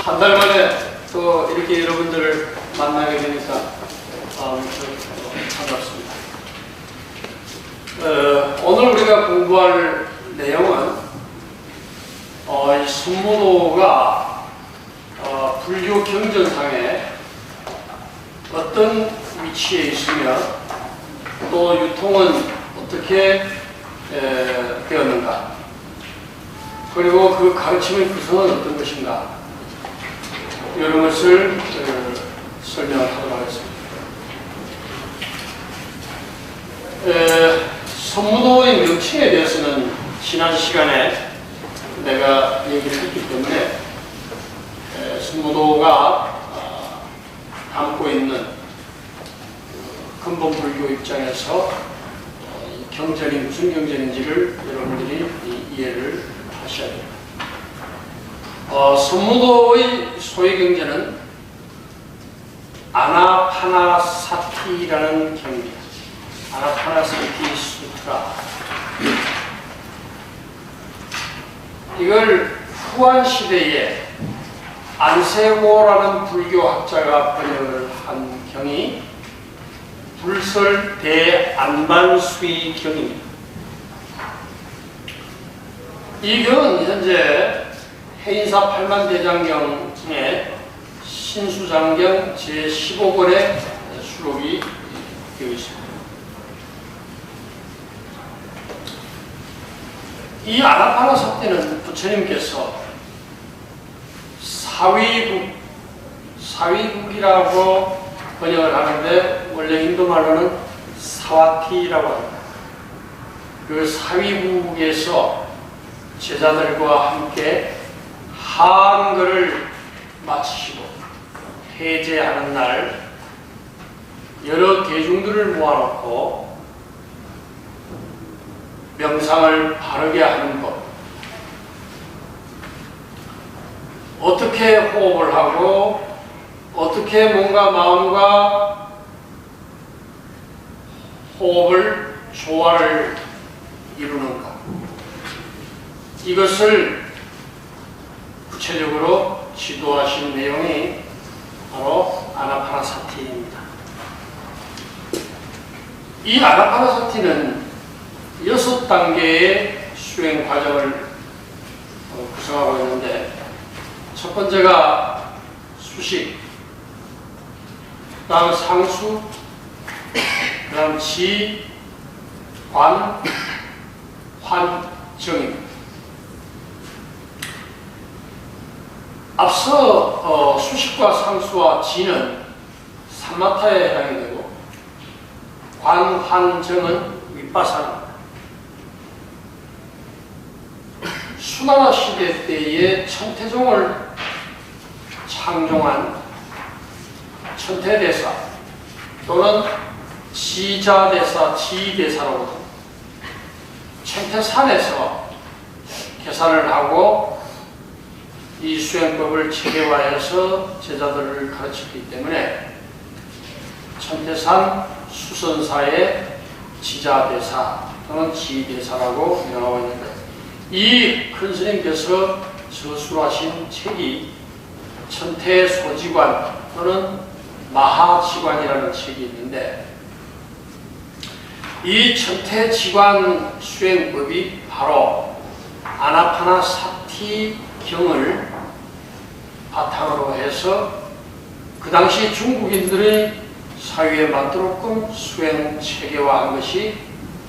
한 달 만에 또 이렇게 여러분들을 만나게 되니까 반갑습니다. 오늘 우리가 공부할 내용은 이 성모도가 불교 경전상에 어떤 위치에 있으며 또 유통은 어떻게 되었는가, 그리고 그 가르침의 구성은 어떤 것인가, 이런 것을 설명하도록 하겠습니다. 성모도의 명칭에 대해서는 지난 시간에 내가 얘기를 했기 때문에 성모도가 담고 있는 근본 불교 입장에서 경전이 무슨 경전인지를 여러분들이 이해를 하셔야 됩니다. 성모도의 소위 경전은 아나파나사티라는 경입니다. 아나파나사티 수트라. 이걸 후한 시대에 안세고라는 불교학자가 번역을 한 경이 불설 대안반수의 경입니다. 이 경은 현재 해인사 8만대장경 중에 신수장경 제15권에 수록이 되어 있습니다. 이 아나파나사티는 부처님께서 사위국이라고 번역을 하는데 원래 인도말로는 사와티라고 합니다. 그 사위국에서 제자들과 함께 한글을 마치시고 해제하는 날 여러 대중들을 모아놓고 명상을 바르게 하는 것, 어떻게 호흡을 하고 어떻게 뭔가 마음과 호흡을 조화를 이루는가, 이것을 구체적으로 지도하신 내용이 바로 아나파나사티입니다. 이 아나파나사티는 6단계의 수행 과정을 구성하고 있는데, 첫 번째가 수식, 그 다음 상수, 그 다음 지, 관, 환, 정입니다. 앞서 수식과 상수와 지는 삼마타에 해당이 되고, 관, 환, 정은 윗바사입니다. 수나라 시대 때의 천태종을 창종한 천태대사 또는 지자대사, 지대사라고 합니다. 천태산에서 계산을 하고 이 수행법을 체계화해서 제자들을 가르쳤기 때문에 천태산 수선사의 지자대사 또는 지대사라고 명하고 있는데, 이 큰 스님께서 저술하신 책이 천태소지관 또는 마하지관이라는 책이 있는데, 이 천태지관 수행법이 바로 아나파나사티 경을 바탕으로 해서 그 당시 중국인들의 사유에 맞도록끔 수행 체계화한 것이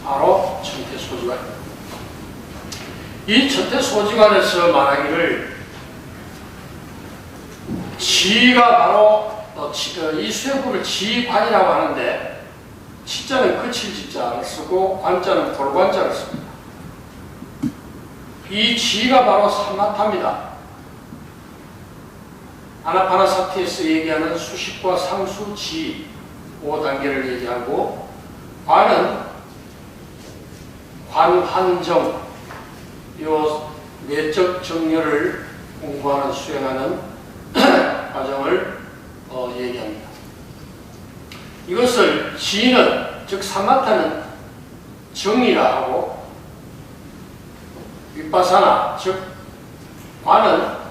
바로 천태소지관입니다. 이 천태소지관에서 말하기를 지가 바로 이 수행법을 지관이라고 하는데, 치자는 그칠 지자를 쓰고 관자는 돌관자를 씁니다. 이 지가 바로 삼마타입니다. 아나파나사티에서 얘기하는 수식과 상수, 지 5단계를 얘기하고, 관은 관환정, 요 내적 정렬을 공부하는 수행하는 과정을 얘기합니다. 이것을 지는, 즉 삼마타는 정이라 하고, 윗바사나 즉 관은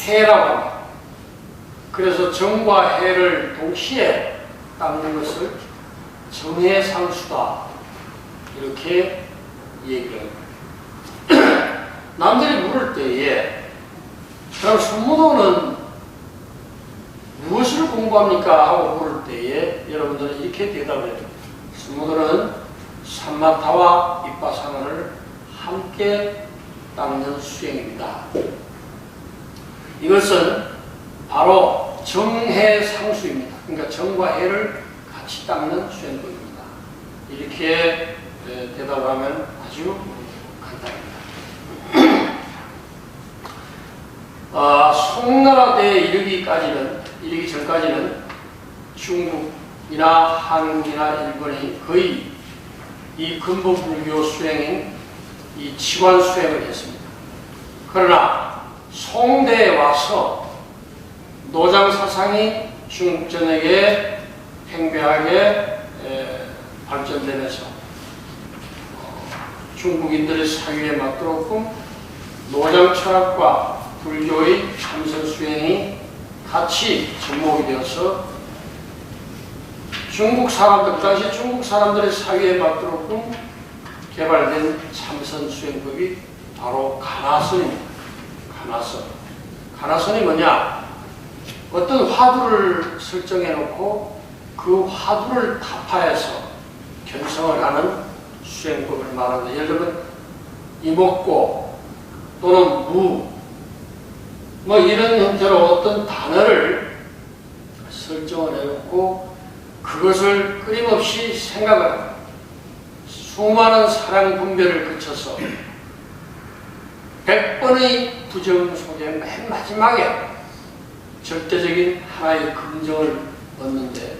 해라고 합니다. 그래서 정과 해를 동시에 닦는 것을 정해상수다 이렇게 얘기를 합니다. 남들이 물을 때에 그럼 손문호는 무엇을 공부합니까? 하고 물을 때에 여러분들은 이렇게 대답을 해요. 손문호는 산마타와 윗바사나를 함께 닦는 수행입니다. 이것은 바로 정해상수입니다. 그러니까 정과 해를 같이 닦는 수행법입니다. 이렇게 대답을 하면 아주 간단합니다. 송나라대에 이르기 전까지는 중국이나 한국이나 일본이 거의 이 근본불교 수행인 이 치관 수행을 했습니다. 그러나 송대에 와서 노장 사상이 중국 전역에 팽배하게 발전되면서 중국인들의 사유에 맞도록끔 노장 철학과 불교의 참선 수행이 같이 접목이 되어서 그 당시 중국 사람들의 사유에 맞도록끔 개발된 참선 수행법이 바로 가나선입니다. 가나선이 뭐냐? 어떤 화두를 설정해 놓고 그 화두를 타파해서 견성을 하는 수행법을 말합니다. 예를 들면 이목고 또는 무 뭐 이런 형태로 어떤 단어를 설정을 해놓고 그것을 끊임없이 생각을 합니다. 수많은 사랑 분별을 거쳐서 100번의 부정 속에 맨 마지막에 절대적인 하나의 긍정을 얻는데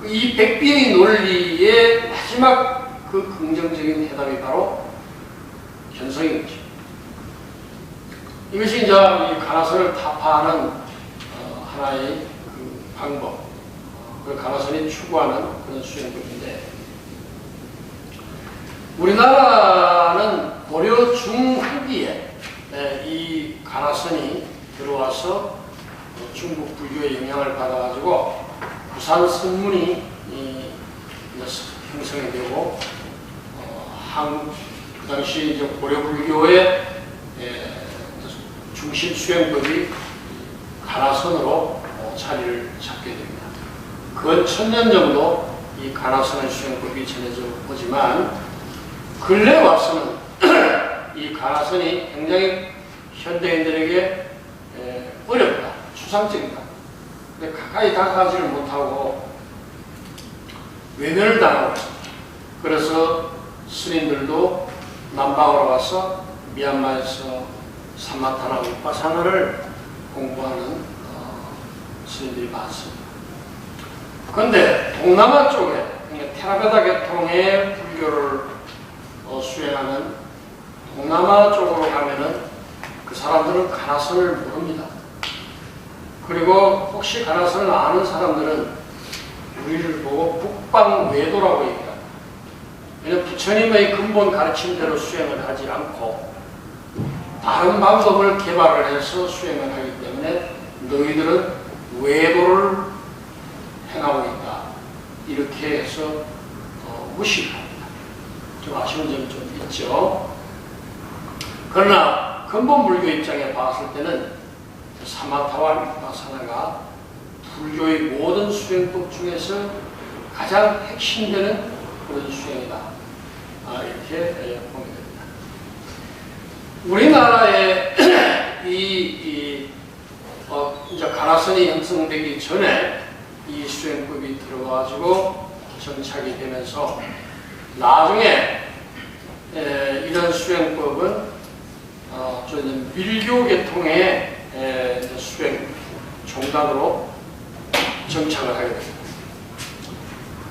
이 백비의 논리의 마지막 그 긍정적인 해답이 바로 견성인 것입니다. 이것이 이제 이 가나선을 타파하는 하나의 그 방법, 그 가나선이 추구하는 그런 수행법인데 우리나라는 고려 중후기에 이 가나선이 들어와서 중국 불교의 영향을 받아가지고 부산 선문이 형성이 되고 그 당시 이제 고려 불교의 중심 수행법이 가나선으로 자리를 잡게 됩니다. 근 1000년 정도 이 가나선의 수행법이 전해져 오지만 근래 와서는 이 가나선이 굉장히 현대인들에게 어렵다, 추상적이다. 근데 가까이 다가가지를 못하고 외면을 당하고 있습니다. 그래서 스님들도 남방으로 와서 미얀마에서 사마타나 윗바사나를 공부하는 스님들이 많습니다. 그런데 동남아 쪽에 테라베다 계통의 불교를 수행하는 동남아 쪽으로 가면은 그 사람들은 가나선을 모릅니다. 그리고 혹시 가나선을 아는 사람들은 우리를 보고 북방외도라고 얘기합니다. 왜냐하면 부처님의 근본 가르침대로 수행을 하지 않고 다른 방법을 개발을 해서 수행을 하기 때문에 너희들은 외도를 행하고 있다. 이렇게 해서 무시를 합니다. 좀 아쉬운 점이 좀 있죠. 그러나 근본 불교 입장에 봤을 때는 사마타와 윗바사나가 불교의 모든 수행법 중에서 가장 핵심되는 그런 수행이다. 이렇게 보게 됩니다. 우리나라에 이제 가나선이 형성되기 전에 이 수행법이 들어가지고 정착이 되면서 나중에 이런 수행법은 좀 밀교 계통의 수행 종단으로 정착을 하게 됩니다.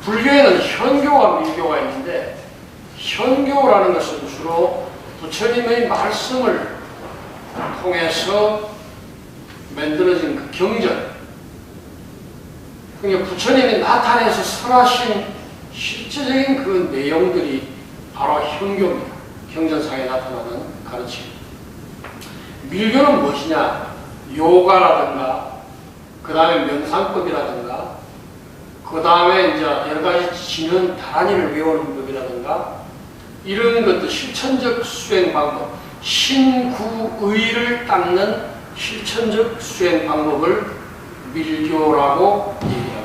불교에는 현교와 밀교가 있는데 현교라는 것은 주로 부처님의 말씀을 통해서 만들어진 그 경전, 그러니까 부처님이 나타내서 설하신 실제적인 그 내용들이 바로 현교입니다. 경전상에 나타나는 가르침. 밀교는 무엇이냐? 요가라든가, 그 다음에 명상법이라든가, 그 다음에 이제 여러 가지 지는 다란이를 외우는 법이라든가, 이런 것들 실천적 수행 방법, 신구의를 닦는 실천적 수행 방법을 밀교라고 얘기합니다.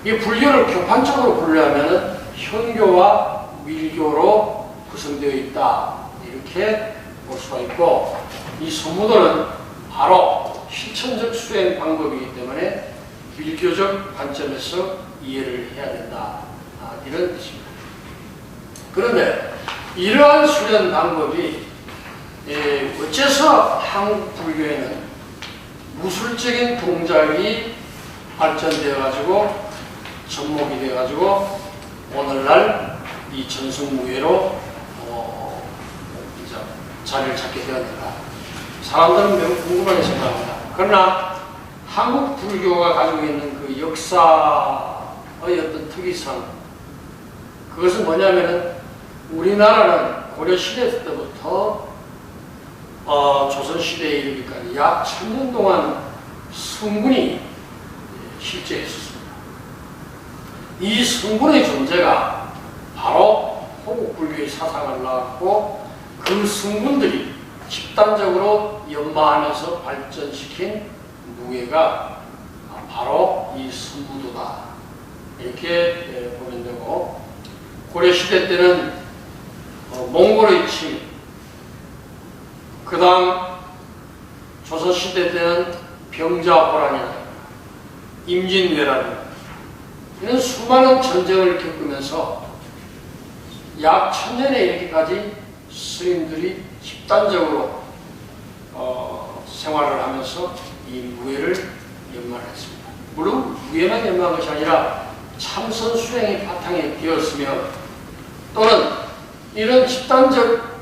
이 불교를 교판적으로 분류하면 현교와 밀교로 구성되어 있다, 이렇게 볼 수가 있고, 이 소무도는 바로 실천적 수행 방법이기 때문에 밀교적 관점에서 이해를 해야 된다, 이런 뜻입니다. 그런데 이러한 수련 방법이 어째서 한국 불교에는 무술적인 동작이 발전되어 가지고 접목이 되어 가지고 오늘날 이 전승무예로 자리를 찾게 되었는가? 사람들은 매우 궁금하게 생각합니다. 그러나 한국 불교가 가지고 있는 그 역사의 어떤 특이성, 그것은 뭐냐면은 우리나라는 고려시대 때부터 조선시대에 이르기까지 약 1000년 동안 성군이 실제했었습니다. 이 성군의 존재가 바로 호국불교의 사상을 낳았고, 그 성군들이 집단적으로 연마하면서 발전시킨 무예가 바로 이 선무도다, 이렇게 보면 되고, 고려시대 때는 몽골의 침, 그 다음 조선시대 때는 병자호란이나 임진왜란, 이런 수많은 전쟁을 겪으면서 약 1000년에 이르기까지 스님들이 집단적으로 생활을 하면서 이 무예를 연마했습니다. 물론 무예만 연마한 것이 아니라 참선 수행이 바탕이 되었으며, 또는 이런 집단적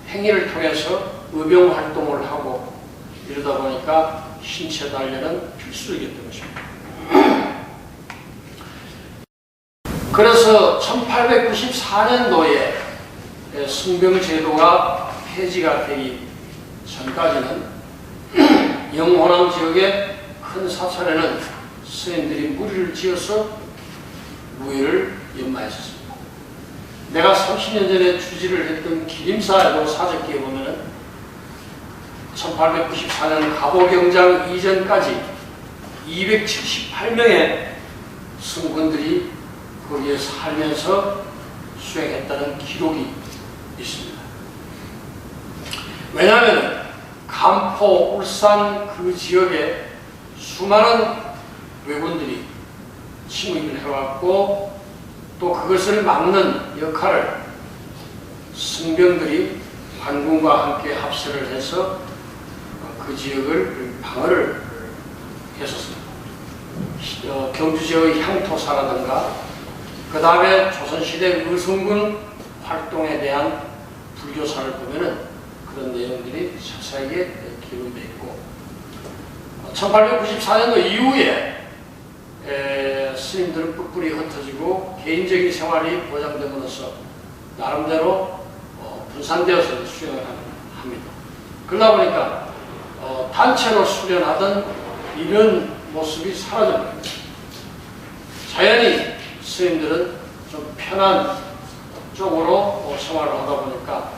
행위를 통해서 의병 활동을 하고 이러다 보니까 신체 단련은 필수이겠던 것입니다. 그래서 1894년도에 승병제도가 폐지가 되기 전까지는 영호남 지역의 큰 사찰에는 스님들이 무리를 지어서 무예를 연마했었습니다. 내가 30년 전에 주지를 했던 기림사에도 사적기에 보면은 1894년 가보경장 이전까지 278명의 승군들이 거기에 살면서 수행했다는 기록이 있습니다. 왜냐하면 간포, 울산 그 지역에 수많은 왜군들이 침입을 해왔고, 또 그것을 막는 역할을 승병들이 관군과 함께 합세를 해서 그 지역을 방어를 했었습니다. 경주 지역의 향토사라든가, 그 다음에 조선시대 의성군 활동에 대한 불교사를 보면은 그런 내용들이 자세하게 기록되어 있고, 1894년도 이후에 스님들은 뿔뿔이 흩어지고 개인적인 생활이 보장됨으로써 나름대로 분산되어서 수행을 합니다. 그러다 보니까 단체로 수련하던 이런 모습이 사라져버립니다. 자연히 스님들은 좀 편한 쪽으로 생활을 하다 보니까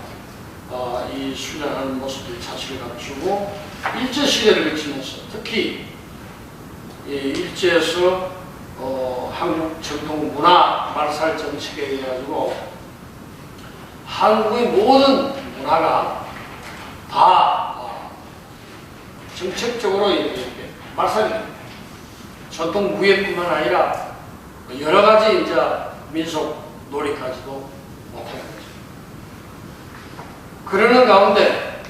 이 수련하는 모습들이 자취를 갖추고, 일제시대를 거치면서 특히 일제에서 한국 전통 문화 말살 정책에 의해 가지고 한국의 모든 문화가 다 정책적으로 이렇게 말살이 됩니다. 전통 무예뿐만 아니라 여러 가지 이제 민속 놀이까지도 못하게 되죠. 그러는 가운데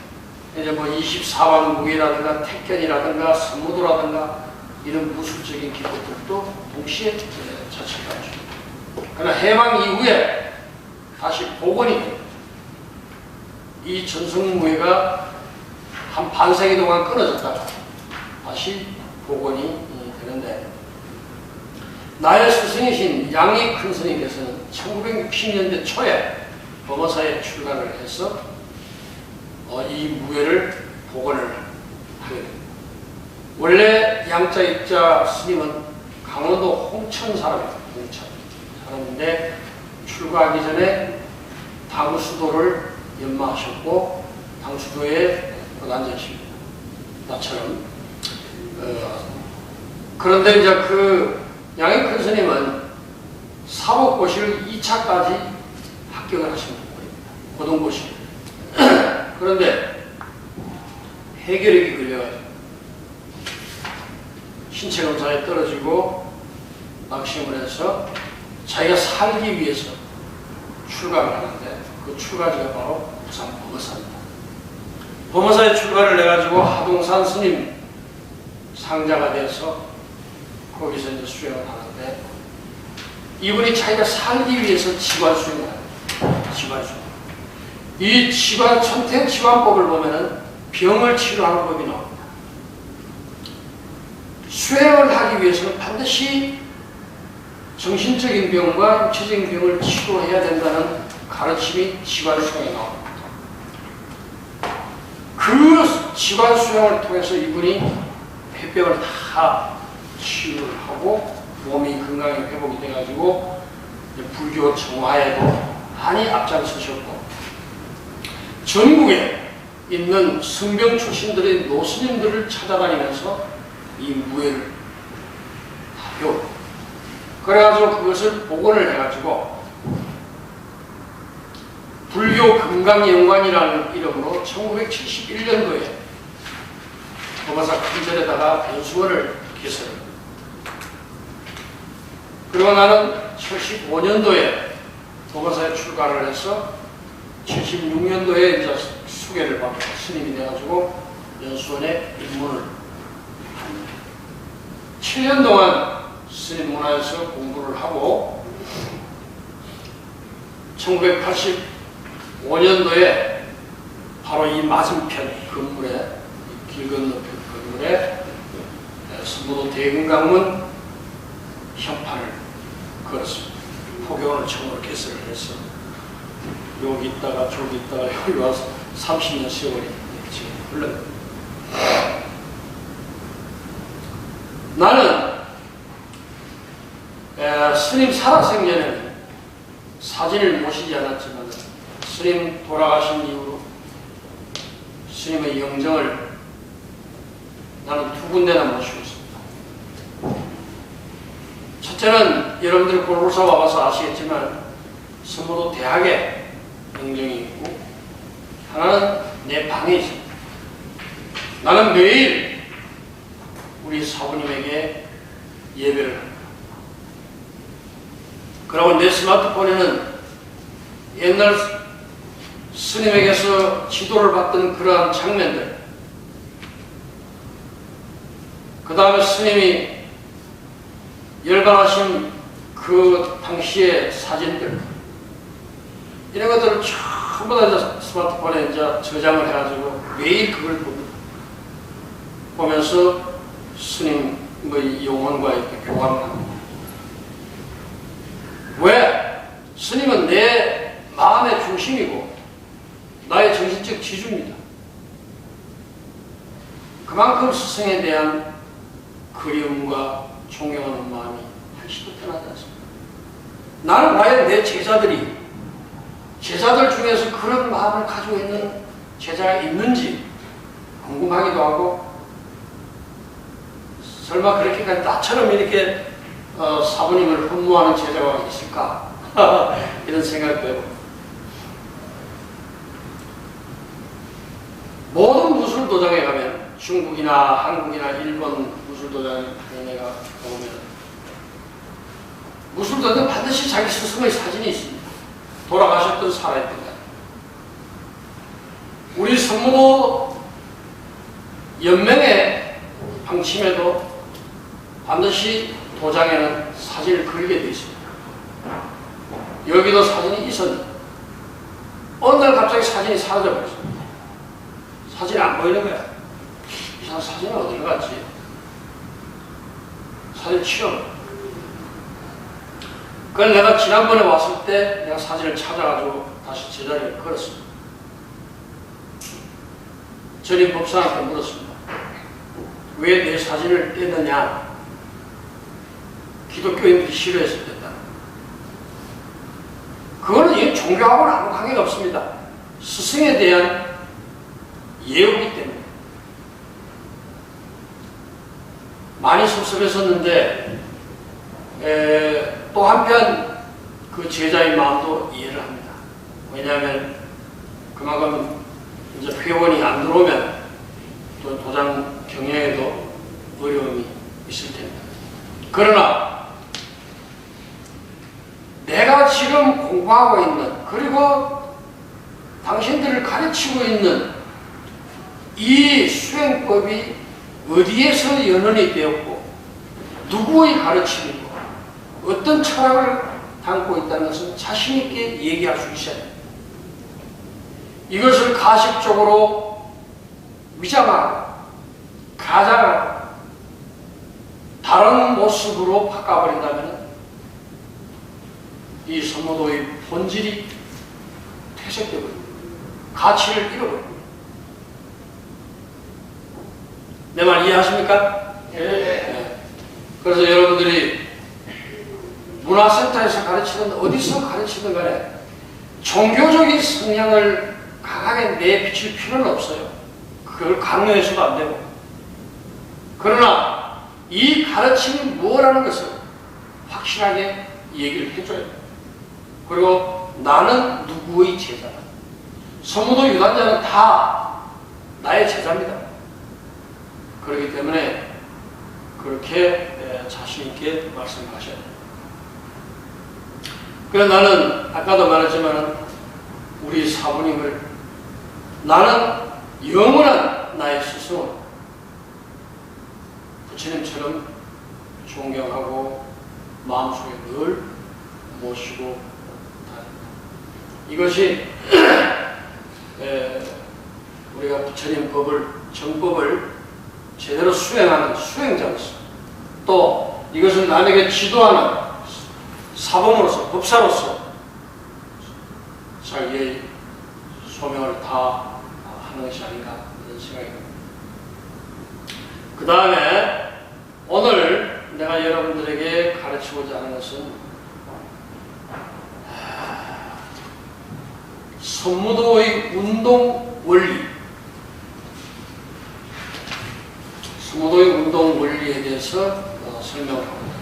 이제 뭐 24방 무예라든가 택견이라든가 선무도라든가 이런 무술적인 기법들도 동시에 자취를 하죠. 그러나 해방 이후에 다시 복원이 됩니다. 이 전승무예가 한 반세기 동안 끊어졌다가 다시 복원이 되는데, 나의 스승이신 양익 큰 스님께서는 1960년대 초에 범어사에 출가를 해서 이 무예를 복원을 하게 됩니다. 원래 양자 입자 스님은 강원도 홍천 사람입니다. 홍천 사람인데 출가하기 전에 당수도를 연마하셨고 당수도에 앉으십니다. 나처럼. 그런데 이제 그 양의 큰 스님은 사법고시를 2차까지 합격을 하신 분입니다. 고등고시. 그런데 해결력이 걸려가지고 신체 검사에 떨어지고 낙심을 해서 자기가 살기 위해서 출가를 하는데 그 출가지가 바로 부산 범어사입니다. 범어사에 출가를 해가지고 하동산 스님 상자가 돼서 거기서 이제 수행을 하는데 이분이 자기가 살기 위해서 지관 수행을 합니다. 지관 수행. 이 지관, 천태 지관법을 보면은 병을 치료하는 법이 나옵니다. 수행을 하기 위해서는 반드시 정신적인 병과 육체적인 병을 치료해야 된다는 가르침이 지관 수행에 나옵니다. 그 지관 수행을 통해서 이분이 폐병을 다 치유를 하고 몸이 건강히 회복이 돼가지고 불교 정화에도 많이 앞장서셨고 전국에 있는 성병 출신들의 노스님들을 찾아다니면서 이 무예를 다 배웁니다. 그래가지고 그것을 복원을 해가지고 불교 금강연관이라는 이름으로 1971년도에 범어사 큰절에다가 변수원을 개설합니다. 그리고 나는 75년도에 범어사에 출가를 해서 76년도에 이제 수계를 받고 스님이 돼가지고 연수원에 입문을 합니다. 7년 동안 스님 문화에서 공부를 하고 1985년도에 바로 이 맞은편 건물에 길 건너편 건물에 선무도 대금강문 현판을 걸었습니다. 포교원을 처음으로 개설을 해서 여기 있다가 저기 있다가 여기 와서 30년 세월이 지금 흘렀습니다. 나는 스님 살아생전에는 사진을 모시지 않았지만 스님 돌아가신 이후로 스님의 영정을 나는 두 군데나 모시고 있습니다. 첫째는 여러분들이 골고루사 와봐서 아시겠지만 선무도 대학에 영정이 있고 하나는 내 방에 있습니다. 나는 매일 우리 사부님에게 예배를 합니다. 그리고 내 스마트폰에는 옛날 스님에게서 지도를 받던 그러한 장면들, 그 다음에 스님이 열반하신 그 당시의 사진들, 이런 것들을 전부 다 이제 스마트폰에 이제 저장을 해가지고 매일 그걸 봅니다. 보면서 스님의 영혼과 이렇게 교감을 합니다. 왜? 스님은 내 마음의 중심이고 나의 정신적 지주입니다. 그만큼 스승에 대한 그리움과 존경하는 마음이 한시도 떠나지 않습니다. 나는 과연 내 제자들 중에서 그런 마음을 가지고 있는 제자가 있는지 궁금하기도 하고, 설마 그렇게까지 나처럼 이렇게 사부님을 흠모하는 제자가 있을까? 이런 생각도 해요. 모든 무술도장에 가면, 중국이나 한국이나 일본 무술도장에 내가 가보면 무술도장에 반드시 자기 스승의 사진이 있습니다. 돌아가셨던 살아있던 것. 우리 선무도 연맹의 방침에도 반드시 도장에는 사진을 걸게 되어 있습니다. 여기도 사진이 있었는데 어느 날 갑자기 사진이 사라져버렸습니다. 사진이 안 보이는 거야. 이상 사진이 어디로 갔지? 사진 치워. 그걸 내가 지난번에 왔을 때 내가 사진을 찾아가지고 다시 제자리에 걸었습니다. 부처님 법상한테 물었습니다. 왜 내 사진을 떼느냐? 기독교인들이 싫어해서 뗐다. 그거는 이 종교하고는 아무 관계가 없습니다. 스승에 대한 예우기 때문에. 많이 섭섭했었는데 또 한편 그 제자의 마음도 이해를 합니다. 왜냐하면 그만큼 이제 회원이 안 들어오면 또 도장 경영에도 어려움이 있을 텐데. 그러나 내가 지금 공부하고 있는, 그리고 당신들을 가르치고 있는 이 수행법이 어디에서 연원이 되었고 누구의 가르침이고 어떤 철학을 담고 있다는 것은 자신 있게 얘기할 수 있어야 됩니다. 이것을 가식적으로 위장하고 가장하고 다른 모습으로 바꿔버린다면 이 선무도의 본질이 퇴색되어버립니다. 가치를 잃어버립니다. 내 말 이해하십니까? 네. 그래서 여러분들이 문화센터에서 가르치든 어디서 가르치든 간에 종교적인 성향을 강하게 내비칠 필요는 없어요. 그걸 강요해서도 안 되고. 그러나 이 가르침이 뭐라는 것을 확실하게 얘기를 해줘야 돼요. 그리고 나는 누구의 제자다. 서무도 유단자는 다 나의 제자입니다. 그렇기 때문에 그렇게 자신 있게 말씀하셔야 돼요. 그래서 나는 아까도 말했지만 우리 사부님을 나는 영원한 나의 스승을 부처님처럼 존경하고 마음속에 늘 모시고 다닙니다. 이것이 우리가 부처님 법을, 정법을 제대로 수행하는 수행자로서, 또 이것을 남에게 지도하는 사범으로서, 법사로서 자기의 소명을 다 하는 것이 아닌가 이런 생각이 듭니다. 그 다음에 오늘 내가 여러분들에게 가르치고자 하는 것은 선무도의 운동 원리, 선무도의 운동 원리에 대해서 설명을 합니다.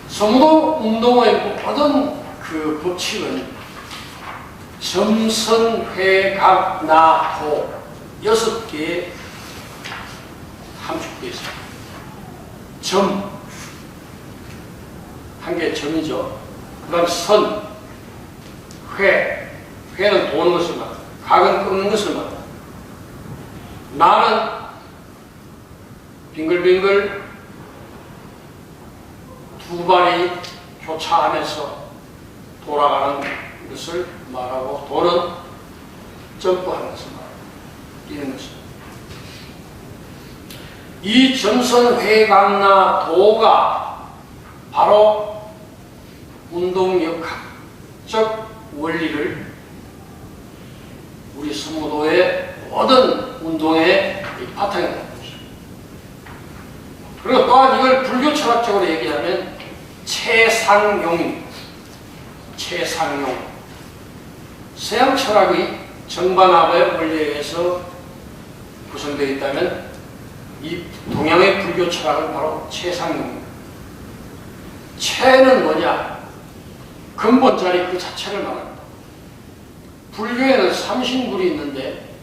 선무도 운동의 모든 그 법칙은 점선회각나도 6개의 함축되어 있습니다. 점, 한 개의 점이죠. 그 다음 선, 회는 도는 것을 말합니다. 각은 꺾는 것을 말합니다. 나는 빙글빙글 두 발이 교차하면서 돌아가는 것을 말하고, 도는 점프하는 것을 말합니다. 뛰는 것입니다. 이 점선회각나도가 바로 운동역학적 원리를 우리 선무도의 모든 운동의 바탕에 놓는 것입니다. 그리고 또한 이걸 불교 철학적으로 얘기하면 최상용입니다. 최상용. 서양 철학의 정반합의 원리에 의해서 구성되어 있다면 이 동양의 불교 철학은 바로 최상용입니다. 최는 뭐냐? 근본 자리 그 자체를 말합니다. 불교에는 삼신불이 있는데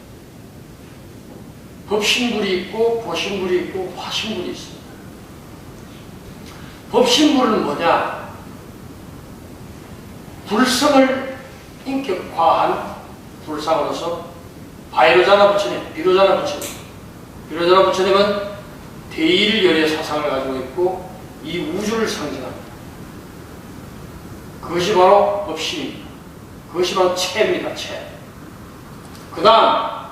법신불이 있고 보신불이 있고 화신불이 있습니다. 법신불은 뭐냐? 불성을 인격화한 불상으로서 바이로자나 부처님, 비로자나 부처님, 비로자나 부처님은 대일열의 사상을 가지고 있고 이 우주를 상징합니다. 그것이 바로 법신입니다. 그것이 바로 체입니다. 체. 그 다음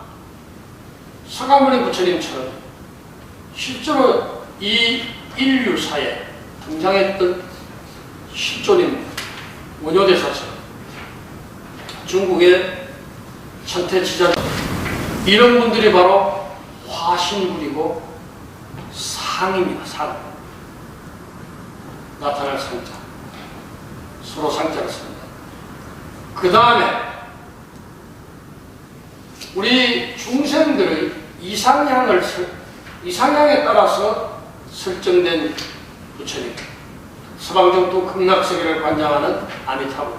서가모니 부처님처럼 실제로 이 인류사에 등장했던 실존인 원효대사처럼 중국의 천태지자 이런 분들이 바로 화신불이고 상입니다. 상. 나타날 상자. 서로 상자를 씁니다. 그 다음에 우리 중생들의 이상향에 따라서 설정된 부처님, 서방정토 극락세계를 관장하는 아미타불,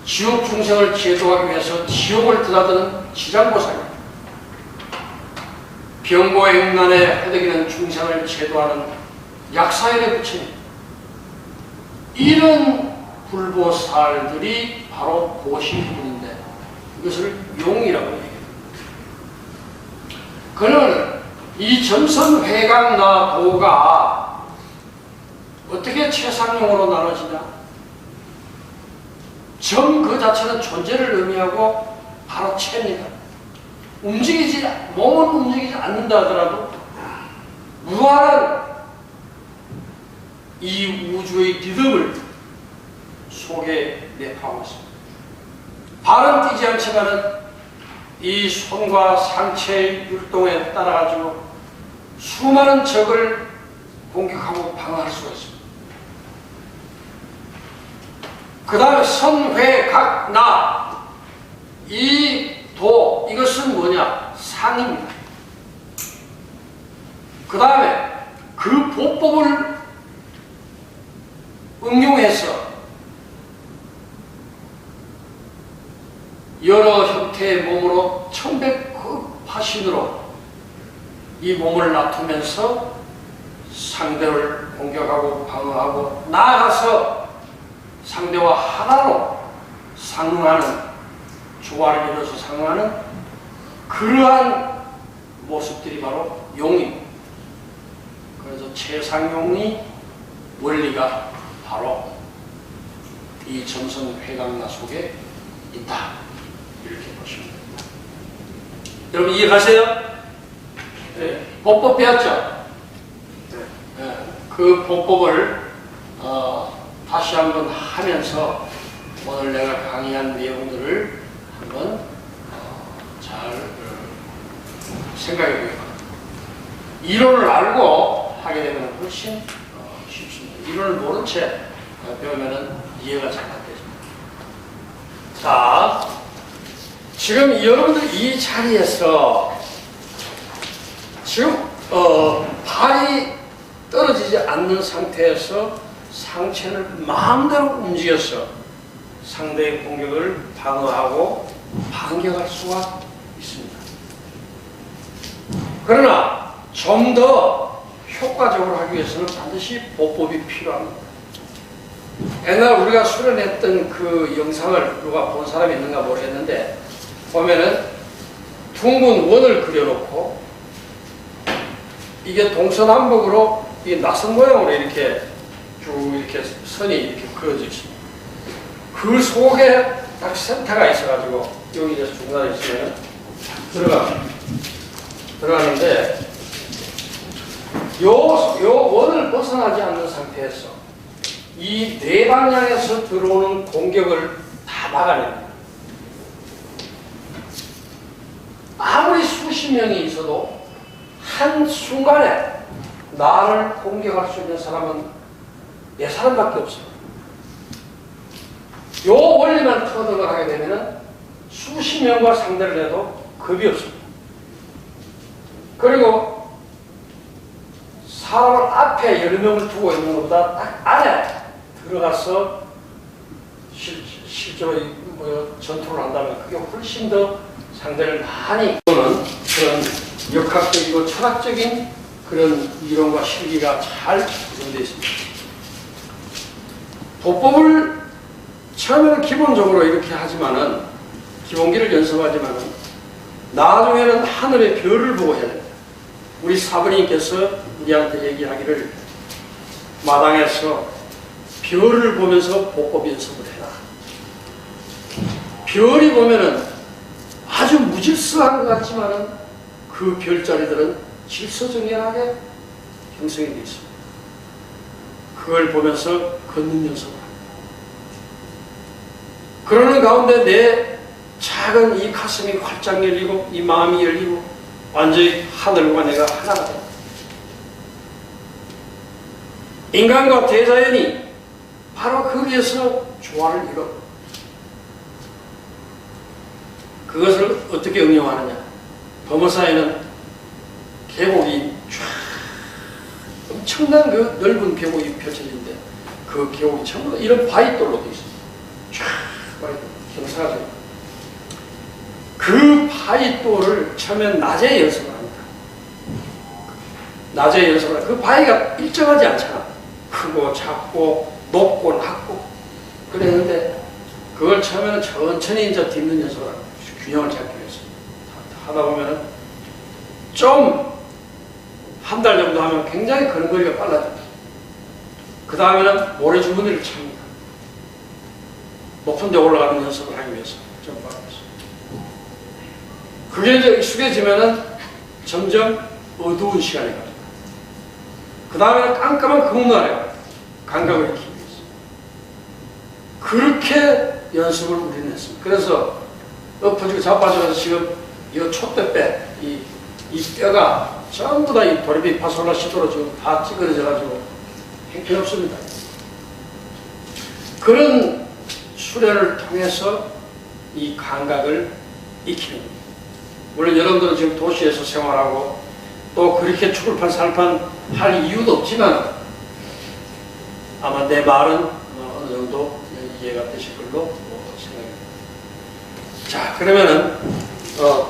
지옥 중생을 제도하기 위해서 지옥을 드나드는 지장보살입니다. 병고행난에 허덕이는 중생을 제도하는 약사열의 부처님, 이런 불보살들이 바로 보시분인데 이것을 용이라고 얘기합니다. 그는 이 점선회강나도가 어떻게 최상용으로 나눠지냐? 점 그 자체는 존재를 의미하고 바로 체입니다. 몸은 움직이지 않는다 하더라도 무한한 이 우주의 리듬을 속에 내포하고 있습니다. 발은 뛰지 않지만은 이 손과 상체의 율동에 따라가지고 수많은 적을 공격하고 방어할 수가 있습니다. 그 다음에 선회각나, 이 도, 이것은 뭐냐? 상입니다. 그 다음에 그 보법을 응용해서 여러 형태의 몸으로 천백화신으로 이 몸을 놔두면서 상대를 공격하고 방어하고 나아가서 상대와 하나로 상응하는, 조화를 이뤄서 상응하는 그러한 모습들이 바로 용입니다. 그래서 최상용의 원리가 바로 이 점선회강나 속에 있다, 이렇게 보시면 됩니다. 여러분 이해가세요? 네. 보법 배웠죠? 네. 그 보법을 다시 한번 하면서 오늘 내가 강의한 내용들을 한번 잘 생각해 보게 바랍니다. 이론을 알고 하게 되면 훨씬 쉽습니다. 이론을 모른 채 배우면 이해가 잘 안 되죠. 자, 지금 여러분들 이 자리에서 지금 발이 떨어지지 않는 상태에서 상체를 마음대로 움직여서 상대의 공격을 방어하고 반격할 수가 있습니다. 그러나 좀 더 효과적으로 하기 위해서는 반드시 보법이 필요합니다. 옛날 우리가 수련했던 그 영상을 누가 본 사람이 있는가 모르겠는데, 보면은 둥근 원을 그려놓고 이게 동서남북으로 이 나선 모양으로 이렇게 쭉 이렇게 선이 이렇게 그어져 있습니다. 그 속에 딱 센터가 있어가지고 여기 중간에 있으면 들어가는데 요 원을 벗어나지 않는 상태에서 이 네 방향에서 들어오는 공격을 다 막아냅니다. 아무리 수십 명이 있어도 한 순간에 나를 공격할 수 있는 사람은 네 사람밖에 없습니다. 요 원리만 터득을 하게 되면 수십 명과 상대를 해도 겁이 없습니다. 그리고 사람을 앞에 여러 명을 두고 있는 것보다 딱 안에 들어가서 실제로 전투를 한다면 그게 훨씬 더 상대를 많이 보는 그런 역학적이고 철학적인 그런 이론과 실기가 잘 구성되어 있습니다. 보법을 처음에는 기본적으로 이렇게 하지만은, 기본기를 연습하지만은, 나중에는 하늘의 별을 보고 해야 됩니다. 우리 사부님께서 우리한테 얘기하기를, 마당에서 별을 보면서 보법 연습을 해라. 별이 보면은 아주 무질서한 것 같지만은 그 별자리들은 질서정연하게 형성이 되어 있습니다. 그걸 보면서 걷는 연습을 합니다. 그러는 가운데 내 작은 이 가슴이 활짝 열리고 이 마음이 열리고 완전히 하늘과 내가 하나가 됩니다. 인간과 대자연이 바로 거기에서 조화를 이뤄. 그것을 어떻게 응용하느냐. 범어사에는 계곡이 쫙 엄청난 그 넓은 계곡이 펼쳐지는데 그 계곡이 전부 이런 바위돌로 되어 있습니다. 쫙 바위돌, 경사가 그 바위돌을 처음엔 낮에 연습을 합니다. 낮에 연습을 합니다. 그 바위가 일정하지 않잖아. 크고 작고 높고 낮고 그랬는데 그걸 처음에는 천천히 이제 딛는 연습을 합니다. 균형을 잡기 위해서 하다 보면은 좀 한 달 정도 하면 굉장히 걸음걸이가 빨라집니다. 그 다음에는 모래주머니를 찹니다. 높은 데 올라가는 연습을 하기 위해서 좀 빨라졌어요. 그게 이제 익숙해지면은 점점 어두운 시간이 갑니다. 그 다음에는 깜깜한 금음날에 가요. 감각을 익히기 위해서. 그렇게 연습을 우리는 했습니다. 그래서 엎어지고 자빠져서 지금 이 촛대뼈, 이 뼈가 전부 다 이 도레미 파솔라 시도로 지금 다 찌그러져가지고 형편없습니다. 그런 수련을 통해서 이 감각을 익히는 겁니다. 물론 여러분들은 지금 도시에서 생활하고 또 그렇게 추글판 살판 할 이유도 없지만 아마 내 말은 어느 정도 이해가 되실 걸로 생각합니다. 자, 그러면은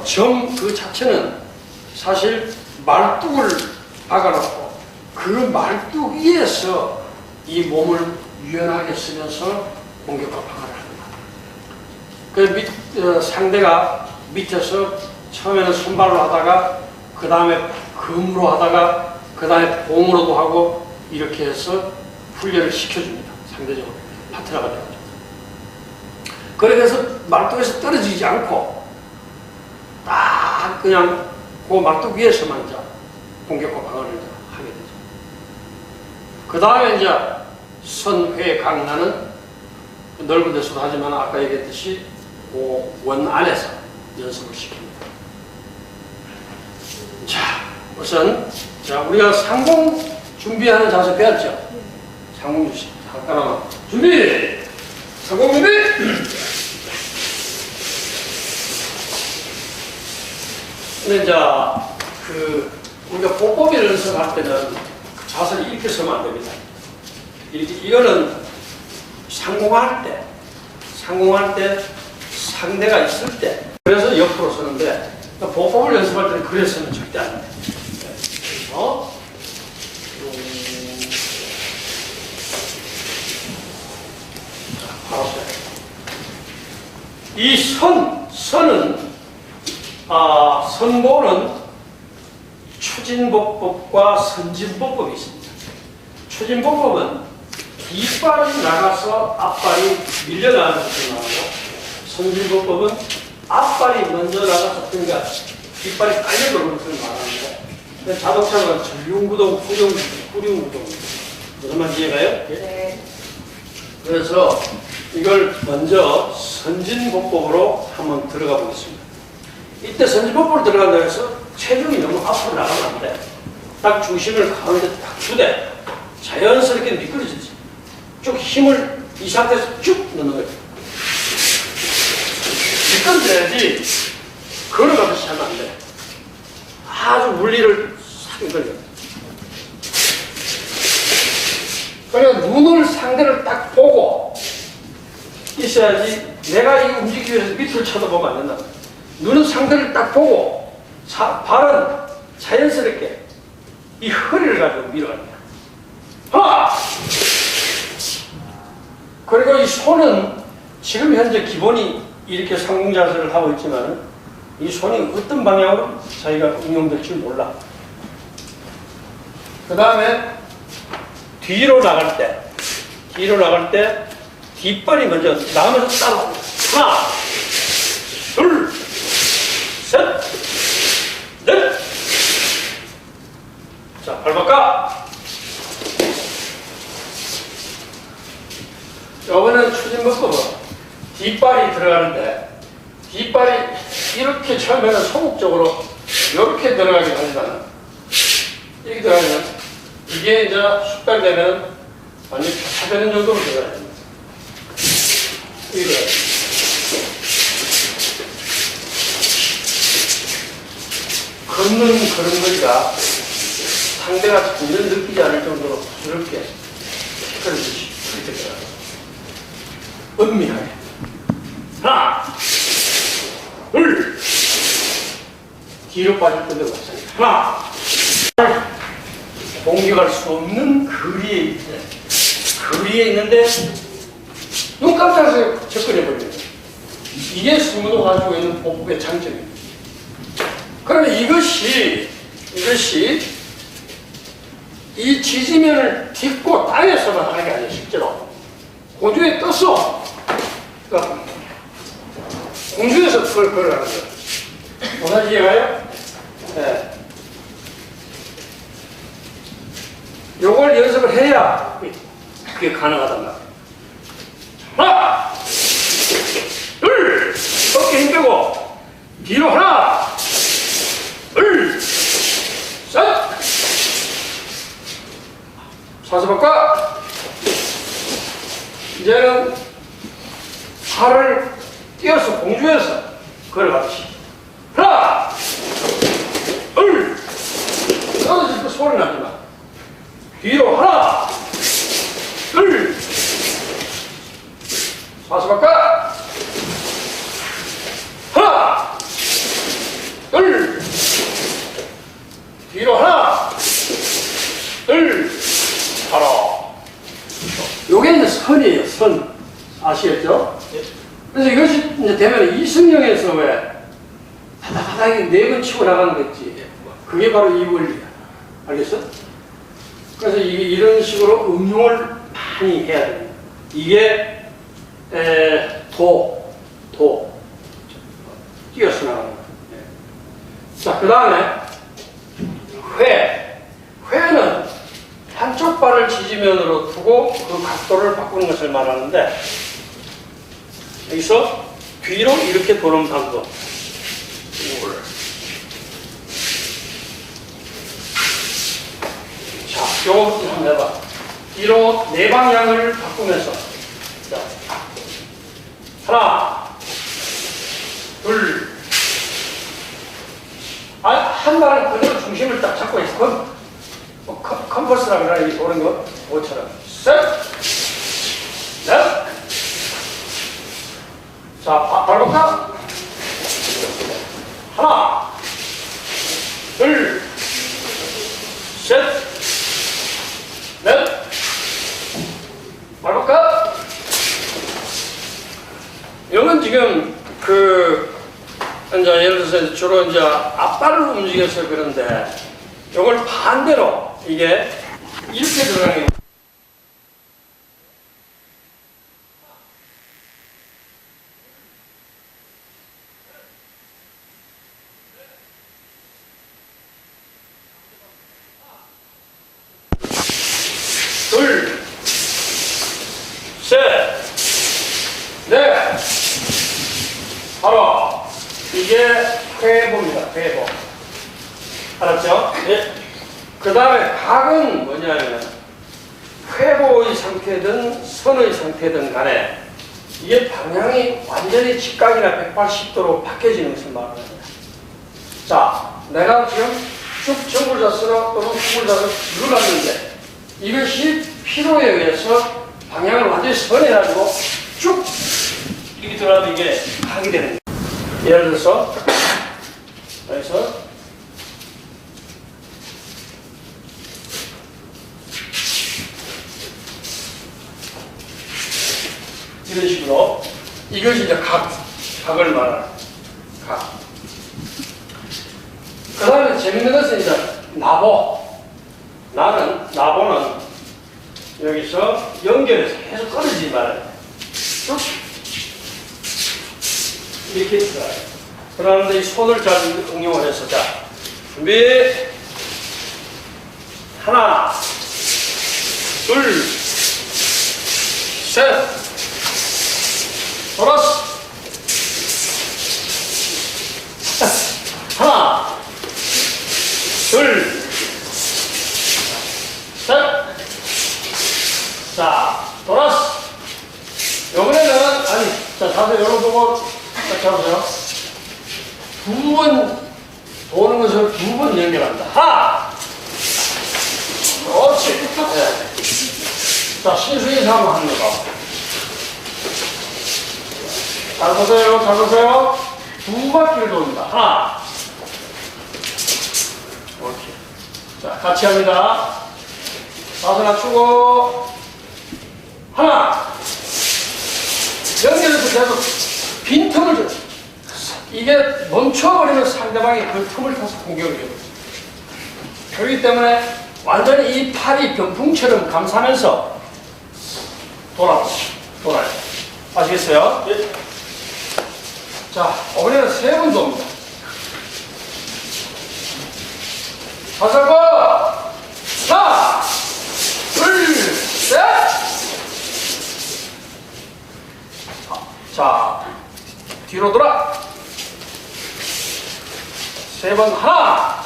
점 그 자체는 사실 말뚝을 박아놓고 그 말뚝 위에서 이 몸을 유연하게 쓰면서 공격과 방어를 합니다. 그 상대가 밑에서 처음에는 손발로 하다가 그 다음에 금으로 하다가 그 다음에 봉으로도 하고 이렇게 해서 훈련을 시켜줍니다. 상대적으로 파트너가 되어가지고. 그래서 말뚝에서 떨어지지 않고 딱 그냥 그 말뚝 위에서만 이제 공격과 방어를 하게 되죠. 그 다음에 이제 선회 강나는 넓은 데서도 하지만 아까 얘기했듯이 그 원 안에서 연습을 시킵니다. 자, 우선 우리가 상공 준비하는 자세 배웠죠? 상공 주시. 잠깐만. 준비! 상공 준비! 근데 이제 우리가 복법을 연습할 때는 자세를 이렇게 서면 안 됩니다. 이거는 상공할 때 상대가 있을 때 그래서 옆으로 서는데 복법을 연습할 때는 그래 서면 절대 안 돼. 그래서 바로 서요. 이 선은 선보는 추진법법과 선진법법이 있습니다. 추진법법은 뒷발이 나가서 앞발이 밀려나가는 것을 말하고 선진법법은 앞발이 먼저 나가서 그러니까 뒷발이 깔려들어오는 것을 말하는데 자동차는 전륜구동, 후륜구동 무슨 말인지 이해가요? 네. 그래서 이걸 먼저 선진법법으로 한번 들어가 보겠습니다. 이때 선진법법으로 들어간다고 해서 체중이 너무 앞으로 나가면 안 돼. 딱 중심을 가운데 딱 두되 자연스럽게 미끄러지지. 쭉 힘을 이 상태에서 쭉 넣는 거예요. 미끄러져야지 걸어가듯이 하면 안 돼. 아주 물리를 싹 걸려. 그러니까 눈을 상대를 딱 보고 있어야지 내가 이 움직이기 위해서 밑을 쳐다보면 안 된다. 눈은 상대를 딱 보고 발은 자연스럽게 이 허리를 가지고 밀어갑니다. 하나! 그리고 이 손은 지금 현재 기본이 이렇게 상공 자세를 하고 있지만 이 손이 어떤 방향으로 자기가 응용될지 몰라. 그 다음에 뒤로 나갈 때 뒷발이 먼저 나가면서 따라옵니다. 하나, 둘, 셋, 넷. 자, 발 바꿔. 이번에는 추진법법은 뒷발이 들어가는데 뒷발이 쉽게 처음에는 소극적으로 이렇게 들어가긴 하지만 이렇게 들어가면 이게 이제 숙달되면 완전히 교차되는 정도로 들어가야 됩니다. 이렇게 들어가야 됩니다. 걷는 걸음걸이가 상대가 전혀 느끼지 않을 정도로 부드럽게 시끄러지시 이렇게 들어가요. 은밀하게. 하나, 둘, 뒤로 빠질 건데 마찬가지다. 하나, 공격할 수 없는 거리에 있는데 눈 깜짝해서 접근해버립니다. 이게 승부도 가지고 있는 복부의 장점입니다. 그러면 이것이 이 지지면을 딛고 땅에서만 하는 게 아니에요. 실제로 공중에 떴어. 그러니까 공중에서 그걸 걸어가는 거예요. 무슨 이해가요? 네. 요걸 연습을 해야 그게 가능하단 말이에요. 하나, 둘, 어깨 힘 빼고 뒤로 하나, 둘, 셋. 사서 바꿔. 이제는 팔을 띄어서 공중에서 걸어가듯이 하나, 둘, 떨어질 때 소리 나지만 뒤로 하나, 둘, 사서 바꿔. 하나, 둘, 뒤로 하나, 둘, 바로. 요게 이제 선이에요, 선. 아시겠죠? 그래서 이것이 이제 되면 이승용에서 왜 다다다닥 네 번 치고 나가는 거지. 그게 바로 이 원리야. 알겠어? 그래서 이런 식으로 응용을 많이 해야 됩니다. 이게 뛰어서 나가는 거예요. 자, 그 다음에 회는 한쪽 발을 지지면으로 두고 그 각도를 바꾸는 것을 말하는데 여기서 뒤로 이렇게 도는 방법. 자, 요거부터 한번 해봐. 뒤로 네 방향을 바꾸면서 자, 하나, 둘, 한 발은 그대로 중심을 딱 잡고 있어. 컴퍼스라고 그러나 이 도는 거, 뭐처럼. 셋, 넷. 자, 발볼까? 하나, 둘, 셋, 넷. 발볼까? 이건 지금 이제 예를 들어서 주로 이제 앞발을 움직여서 그런데 이걸 반대로 이게 이렇게 들어가는 게 둘, 셋, 넷. 바로 이게 회보입니다. 회보. 알았죠? 네. 그 다음에 각은 뭐냐면 회보의 상태든 선의 상태든 간에 이게 방향이 완전히 직각이나 180도로 바뀌어지는 것을 말하는 거예요. 자, 내가 지금 쭉 정굴자스나 또는 후굴자스로 눌렀는데 이것이 피로에 의해서 방향을 완전히 선해가지고 쭉 이렇게 들어가면 이게 각이 되는 거예요. 예를 들어서 여기서 이런 식으로 이것이 이제 각을 말하는 각. 그 다음에 재밌는 것은 이제 나보는 여기서 연결해서 계속 끊어지지 말아요. 쭉 이렇게 들어가요. 그러는데 이 손을 잘 응용을 해서 자, 준비. 하나, 둘, 셋. 돌았어. 둘, 셋. 자, 돌았어. 이번에는, 아니, 자, 자세 열어보고, 딱 잡으세요. 두 번 도는 것을 두 번 연결한다. 하나. 그렇지. 네. 자, 신수에서 한번 하는 거. 잘 보세요, 잘 보세요. 두 바퀴를 돕니다. 하나. 오케이. 자, 같이 합니다. 자세 낮추고. 하나. 연결해서 계속 빈틈을 줘. 이게 멈춰버리면 상대방이 그 틈을 타서 공격을 해요. 그렇기 때문에 완전히 이 팔이 병풍처럼 감싸면서 돌아요. 아시겠어요? 예. 자, 이번에는 세 번 돕니다. 다섯 번! 하나! 둘! 셋! 자, 뒤로 돌아! 세 번 하나!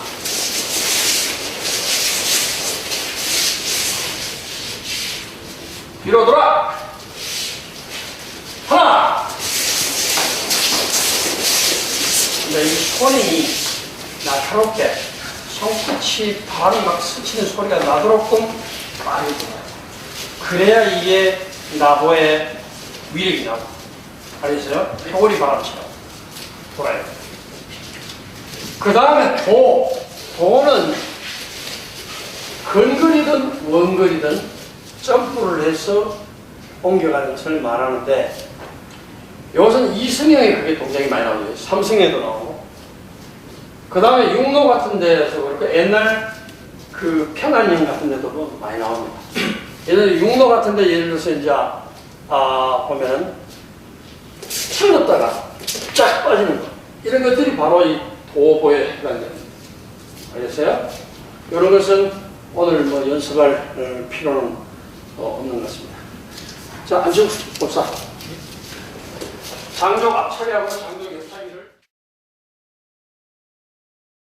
뒤로 돌아! 하나! 근데 이 손이 날카롭게 손끝이 발이 막 스치는 소리가 나도록끔 많이 돌아요. 그래야 이게 나보의 위력이 나고. 알겠어요? 표고리 바람처럼 돌아요. 그 다음에 도는 근거리든 원거리든 점프를 해서 옮겨가는 것을 말하는데, 이것은 이승형에 그게 동작이 많이 나오죠. 삼승에도 나오고. 그 다음에 육로 같은 데서 그렇고, 옛날 그 평안령 같은 데도 많이 나옵니다. 예를 들어 육로 같은 데 예를 들어서 이제, 보면은, 탁 넣었다가 쫙 빠지는 거. 이런 것들이 바로 이 도보에 해당됩니다. 알겠어요? 이런 것은 오늘 뭐 연습할 필요는 없는 것 같습니다. 자, 앉으 봅시다. 장족 앞차리하고 장족